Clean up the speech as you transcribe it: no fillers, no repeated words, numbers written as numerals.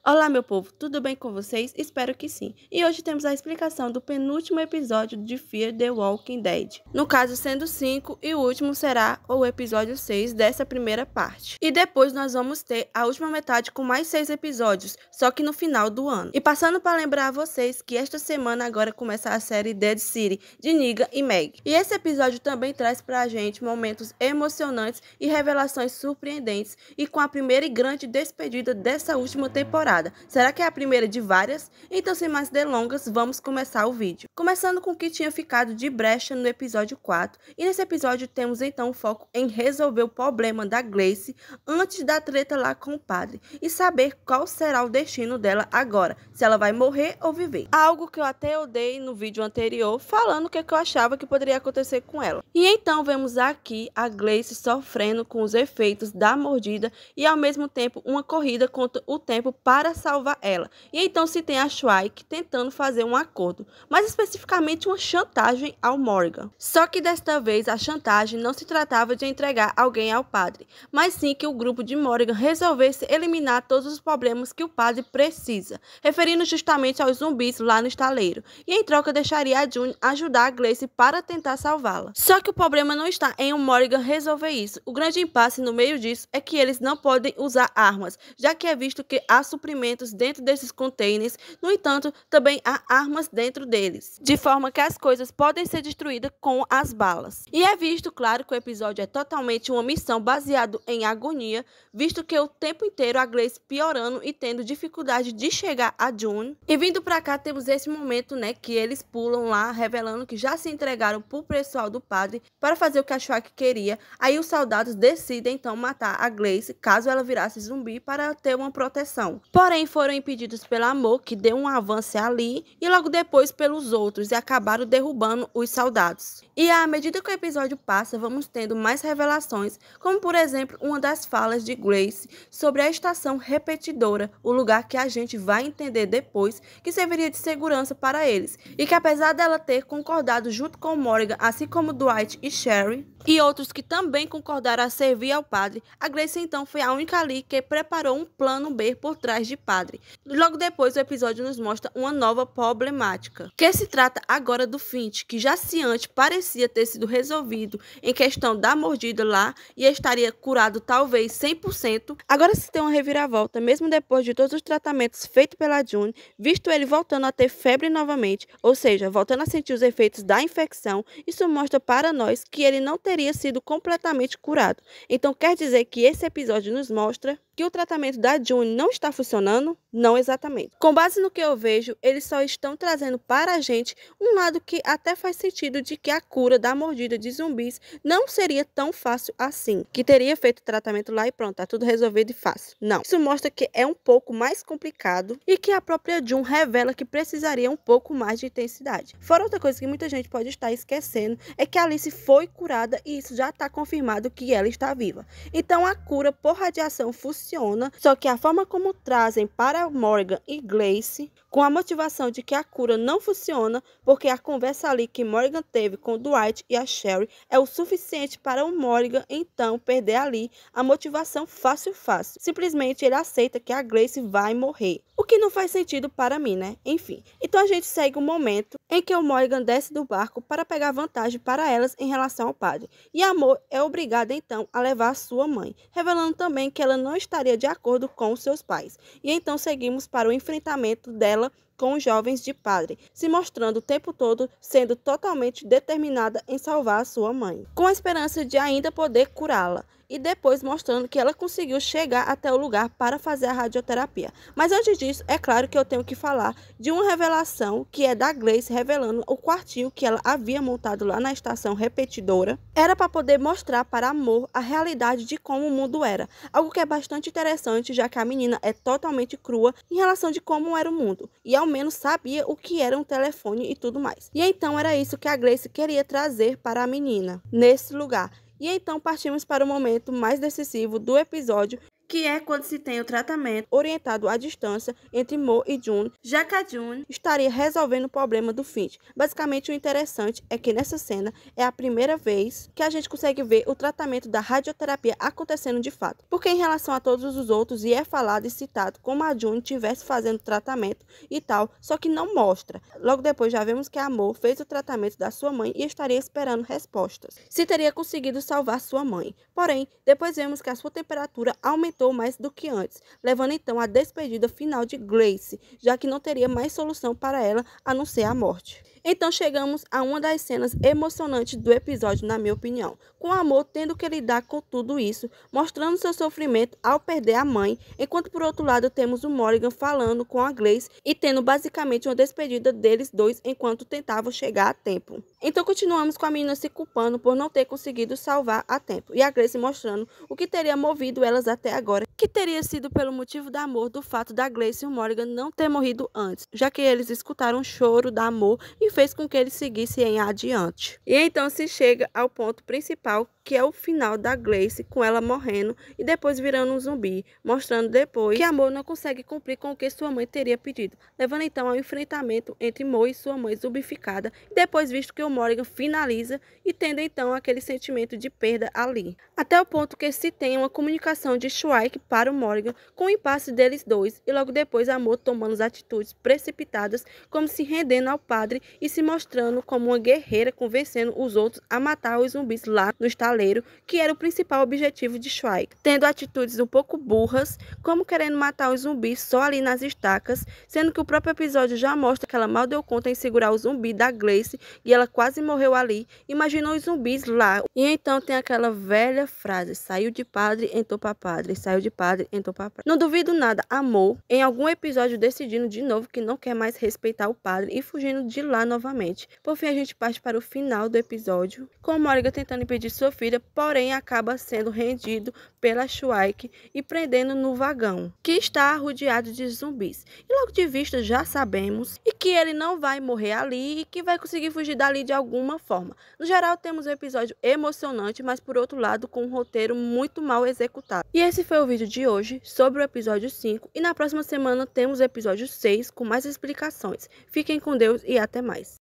Olá, meu povo, tudo bem com vocês? Espero que sim. E hoje temos a explicação do penúltimo episódio de Fear the Walking Dead. No caso, sendo 5, e o último será o episódio 6 dessa primeira parte. E depois nós vamos ter a última metade com mais 6 episódios, só que no final do ano. E passando para lembrar a vocês que esta semana agora começa a série Dead City, de Negan e Meg. E esse episódio também traz pra gente momentos emocionantes e revelações surpreendentes, e com a primeira e grande despedida dessa última temporada. Será que é a primeira de várias? Então, sem mais delongas, vamos começar o vídeo. Começando com o que tinha ficado de brecha no episódio 4, e nesse episódio temos então o foco em resolver o problema da Gleice antes da treta lá com o padre, e saber qual será o destino dela agora, se ela vai morrer ou viver. Algo que eu até odeio no vídeo anterior, falando o que eu achava que poderia acontecer com ela. E então vemos aqui a Gleice sofrendo com os efeitos da mordida e ao mesmo tempo uma corrida contra o tempo para salvar ela. E então se tem a Schweik tentando fazer um acordo, mais especificamente uma chantagem ao Morgan. Só que desta vez a chantagem não se tratava de entregar alguém ao padre, mas sim que o grupo de Morgan resolvesse eliminar todos os problemas que o padre precisa, referindo justamente aos zumbis lá no estaleiro, e em troca deixaria a June ajudar a Gleice para tentar salvá-la. Só que o problema não está em o Morgan resolver isso. O grande impasse no meio disso é que eles não podem usar armas, já que é visto que há suprimentos dentro desses containers. No entanto, também há armas dentro deles, de forma que as coisas podem ser destruídas com as balas. E é visto, claro, que o episódio é totalmente uma missão baseada em agonia, visto que o tempo inteiro a Gleice piorando e tendo dificuldade de chegar a June. E vindo pra cá temos esse momento, né, que eles pulam lá, revelando que já se entregaram pro pessoal do padre para fazer o que a Schweik queria. Aí os soldados decidem então matar a Gleice, caso ela virasse zumbi, para ter uma proteção. Porém, foram impedidos pelo Amor, que deu um avanço ali, e logo depois pelos outros, e acabaram derrubando os soldados. E à medida que o episódio passa, vamos tendo mais revelações, como por exemplo, uma das falas de Gleice sobre a estação repetidora, o lugar que a gente vai entender depois que serviria de segurança para eles, e que apesar dela ter concordado junto com Morgan, assim como Dwight e Sherry, e outros que também concordaram a servir ao padre, a Gleice então foi a única ali que preparou um plano B por trás de padre. Logo depois o episódio nos mostra uma nova problemática, que se trata agora do Finch, que já se antes parecia ter sido resolvido em questão da mordida lá e estaria curado talvez 100%, agora se tem uma reviravolta, mesmo depois de todos os tratamentos feitos pela June, visto ele voltando a ter febre novamente, ou seja, voltando a sentir os efeitos da infecção. Isso mostra para nós que ele não teria sido completamente curado. Então quer dizer que esse episódio nos mostra que o tratamento da June não está funcionando? Não exatamente. Com base no que eu vejo, eles só estão trazendo para a gente um lado que até faz sentido, de que a cura da mordida de zumbis não seria tão fácil assim, que teria feito o tratamento lá e pronto, tá tudo resolvido e fácil. Não. Isso mostra que é um pouco mais complicado e que a própria June revela que precisaria um pouco mais de intensidade. Fora outra coisa que muita gente pode estar esquecendo, é que a Alice foi curada e isso já está confirmado que ela está viva. Então a cura por radiação funciona, só que a forma como trazem para Morgan e Gleice, com a motivação de que a cura não funciona, porque a conversa ali que Morgan teve com Dwight e a Sherry é o suficiente para o Morgan então perder ali a motivação fácil. Simplesmente ele aceita que a Gleice vai morrer. O que não faz sentido para mim, né? Enfim. Então a gente segue o momento em que o Morgan desce do barco para pegar vantagem para elas em relação ao padre. E Amor é obrigada então a levar a sua mãe, revelando também que ela não estaria de acordo com os seus pais. E então seguimos para o enfrentamento dela com os jovens de padre, se mostrando o tempo todo sendo totalmente determinada em salvar a sua mãe, com a esperança de ainda poder curá-la. E depois mostrando que ela conseguiu chegar até o lugar para fazer a radioterapia. Mas antes disso, é claro que eu tenho que falar de uma revelação que é da Gleice revelando o quartinho que ela havia montado lá na estação repetidora. Era para poder mostrar para Amor a realidade de como o mundo era. Algo que é bastante interessante, já que a menina é totalmente crua em relação de como era o mundo. E ao menos sabia o que era um telefone e tudo mais. E então era isso que a Gleice queria trazer para a menina, nesse lugar. E então partimos para o momento mais decisivo do episódio, que é quando se tem o tratamento orientado à distância entre Mo e Jun, já que a Jun estaria resolvendo o problema do Finch. Basicamente, o interessante é que nessa cena é a primeira vez que a gente consegue ver o tratamento da radioterapia acontecendo de fato, porque em relação a todos os outros, e é falado e citado como a Jun estivesse fazendo tratamento e tal, só que não mostra. Logo depois já vemos que a Mo fez o tratamento da sua mãe e estaria esperando respostas se teria conseguido salvar sua mãe. Porém, depois vemos que a sua temperatura aumentou mais do que antes, levando então à despedida final de Grace, já que não teria mais solução para ela a não ser a morte. Então chegamos a uma das cenas emocionantes do episódio, na minha opinião, com o Amor tendo que lidar com tudo isso, mostrando seu sofrimento ao perder a mãe, enquanto por outro lado temos o Morgan falando com a Grace e tendo basicamente uma despedida deles dois enquanto tentavam chegar a tempo. Então continuamos com a menina se culpando por não ter conseguido salvar a tempo, e a Grace mostrando o que teria movido elas até agora, que teria sido pelo motivo do amor do fato da Grace e o Morgan não ter morrido antes, já que eles escutaram o choro da Amor e fez com que eles seguissem adiante. E então se chega ao ponto principal, que é o final da Grace com ela morrendo e depois virando um zumbi, mostrando depois que Amor não consegue cumprir com o que sua mãe teria pedido, levando então ao enfrentamento entre Mo e sua mãe zumbificada, e depois visto que o Morgan finaliza e tendo então aquele sentimento de perda ali. Até o ponto que se tem uma comunicação de Schweik para o Morgan com o impasse deles dois, e logo depois Amor tomando as atitudes precipitadas, como se rendendo ao padre e se mostrando como uma guerreira, convencendo os outros a matar os zumbis lá no estaleiro, que era o principal objetivo de Schweik, tendo atitudes um pouco burras, como querendo matar os zumbis só ali nas estacas, sendo que o próprio episódio já mostra que ela mal deu conta em segurar o zumbi da Grace e ela quase morreu ali. Imaginou os zumbis lá, e então tem aquela velha frase: saiu de padre, entrou para padre, saiu de padre, entrou para padre. Não duvido nada, Amor em algum episódio decidindo de novo que não quer mais respeitar o padre e fugindo de lá novamente. Por fim, a gente parte para o final do episódio, com Morgan tentando impedir sua filha, porém acaba sendo rendido pela Schweik e prendendo no vagão, que está rodeado de zumbis. E logo de vista já sabemos e que ele não vai morrer ali e que vai conseguir fugir dali de alguma forma. No geral, temos um episódio emocionante, mas por outro lado com um roteiro muito mal executado. E esse foi o vídeo de hoje sobre o episódio 5, e na próxima semana temos o episódio 6 com mais explicações. Fiquem com Deus e até mais.